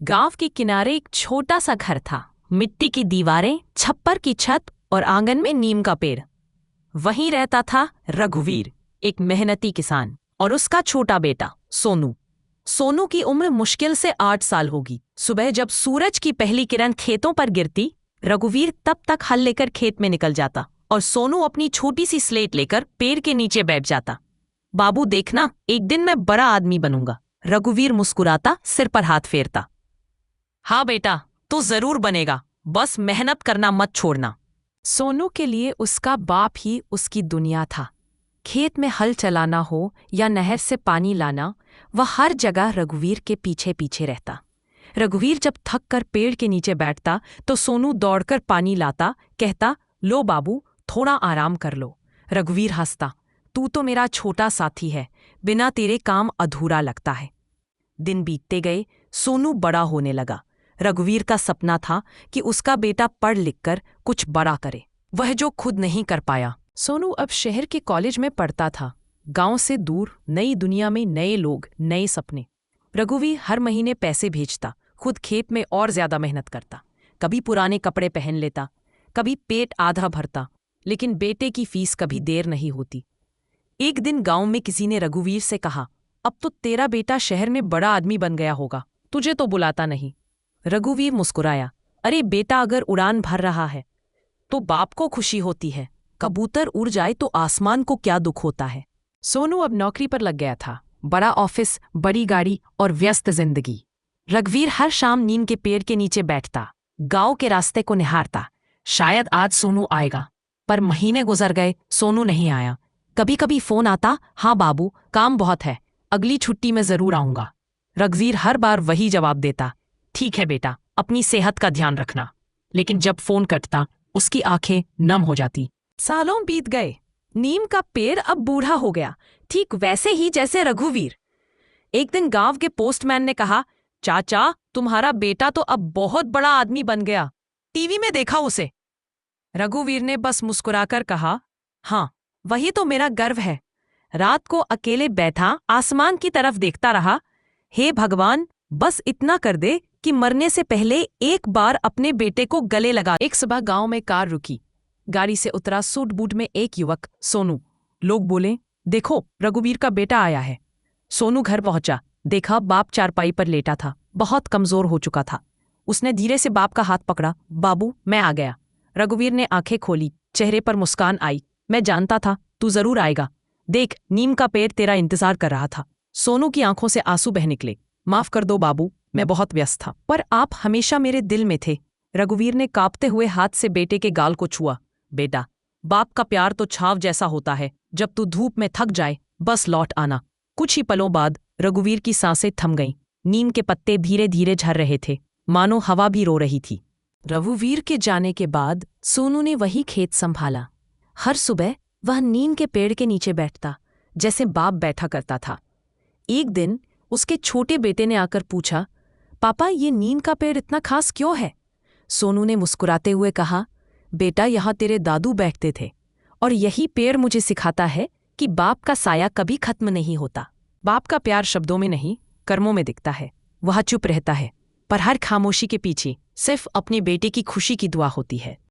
गांव के किनारे एक छोटा सा घर था। मिट्टी की दीवारें, छप्पर की छत और आंगन में नीम का पेड़। वहीं रहता था रघुवीर, एक मेहनती किसान, और उसका छोटा बेटा सोनू। सोनू की उम्र मुश्किल से 8 साल होगी। सुबह जब सूरज की पहली किरण खेतों पर गिरती, रघुवीर तब तक हल लेकर खेत में निकल जाता और सोनू अपनी छोटी सी स्लेट लेकर पेड़ के नीचे बैठ जाता। बाबू देखना, एक दिन मैं बड़ा आदमी बनूंगा, रघुवीर मुस्कुराता, सिर पर हाथ फेरता। हाँ बेटा, तू जरूर बनेगा, बस मेहनत करना मत छोड़ना। सोनू के लिए उसका बाप ही उसकी दुनिया था। खेत में हल चलाना हो या नहर से पानी लाना, वह हर जगह रघुवीर के पीछे पीछे रहता। रघुवीर जब थक कर पेड़ के नीचे बैठता तो सोनू दौड़कर पानी लाता, कहता, लो बाबू, थोड़ा आराम कर लो। रघुवीर हंसता, तू तो मेरा छोटा साथी है, बिना तेरे काम अधूरा लगता है। दिन बीतते गए, सोनू बड़ा होने लगा। रघुवीर का सपना था कि उसका बेटा पढ़ लिख कर कुछ बड़ा करे, वह जो खुद नहीं कर पाया। सोनू अब शहर के कॉलेज में पढ़ता था। गांव से दूर, नई दुनिया में नए लोग, नए सपने। रघुवीर हर महीने पैसे भेजता, खुद खेत में और ज्यादा मेहनत करता। कभी पुराने कपड़े पहन लेता, कभी पेट आधा भरता, लेकिन बेटे की फीस कभी देर नहीं होती। एक दिन गांव में किसी ने रघुवीर से कहा, अब तो तेरा बेटा शहर में बड़ा आदमी बन गया होगा, तुझे तो बुलाता नहीं। रघुवीर मुस्कुराया, अरे बेटा, अगर उड़ान भर रहा है तो बाप को खुशी होती है, कबूतर उड़ जाए तो आसमान को क्या दुख होता है। सोनू अब नौकरी पर लग गया था। बड़ा ऑफिस, बड़ी गाड़ी और व्यस्त जिंदगी। रघुवीर हर शाम नीम के पेड़ के नीचे बैठता, गांव के रास्ते को निहारता। शायद आज सोनू आएगा, पर महीने गुजर गए, सोनू नहीं आया। कभी कभी फोन आता, हाँ बाबू, काम बहुत है, अगली छुट्टी में जरूर आऊंगा। रघुवीर हर बार वही जवाब देता, ठीक है बेटा, अपनी सेहत का ध्यान रखना। लेकिन जब फोन कटता, उसकी आंखें नम हो जाती। सालों बीत गए, नीम का पेड़ अब बूढ़ा हो गया, ठीक वैसे ही जैसे रघुवीर। एक दिन गांव के पोस्टमैन ने कहा, चाचा, तुम्हारा बेटा तो अब बहुत बड़ा आदमी बन गया, टीवी में देखा उसे। रघुवीर ने बस मुस्कुराकर कहा, हाँ, वही तो मेरा गर्व है। रात को अकेले बैठा आसमान की तरफ देखता रहा, हे भगवान, बस इतना कर दे कि मरने से पहले एक बार अपने बेटे को गले लगा। एक सुबह गांव में कार रुकी। गाड़ी से उतरा सूट बूट में एक युवक, सोनू। लोग बोले, देखो, रघुवीर का बेटा आया है। सोनू घर पहुंचा, देखा बाप चारपाई पर लेटा था, बहुत कमजोर हो चुका था। उसने धीरे से बाप का हाथ पकड़ा, बाबू, मैं आ गया। रघुवीर ने आंखें खोली, चेहरे पर मुस्कान आई, मैं जानता था तू जरूर आएगा। देख, नीम का पेड़ तेरा इंतजार कर रहा था। सोनू की आंखों से आंसू बह निकले, माफ कर दो बाबू, मैं बहुत व्यस्त था, पर आप हमेशा मेरे दिल में थे। रघुवीर ने कांपते हुए हाथ से बेटे के गाल को छुआ, बेटा, बाप का प्यार तो छाव जैसा होता है, जब तू धूप में थक जाए बस लौट आना। कुछ ही पलों बाद रघुवीर की सांसें थम गईं। नीम के पत्ते धीरे धीरे झर रहे थे, मानो हवा भी रो रही थी। रघुवीर के जाने के बाद सोनू ने वही खेत संभाला। हर सुबह वह नीम के पेड़ के नीचे बैठता, जैसे बाप बैठा करता था। एक दिन उसके छोटे बेटे ने आकर पूछा, पापा, ये नीम का पेड़ इतना खास क्यों है? सोनू ने मुस्कुराते हुए कहा, बेटा, यहाँ तेरे दादू बैठते थे, और यही पेड़ मुझे सिखाता है कि बाप का साया कभी खत्म नहीं होता। बाप का प्यार शब्दों में नहीं, कर्मों में दिखता है। वह चुप रहता है, पर हर खामोशी के पीछे सिर्फ अपने बेटे की खुशी की दुआ होती है।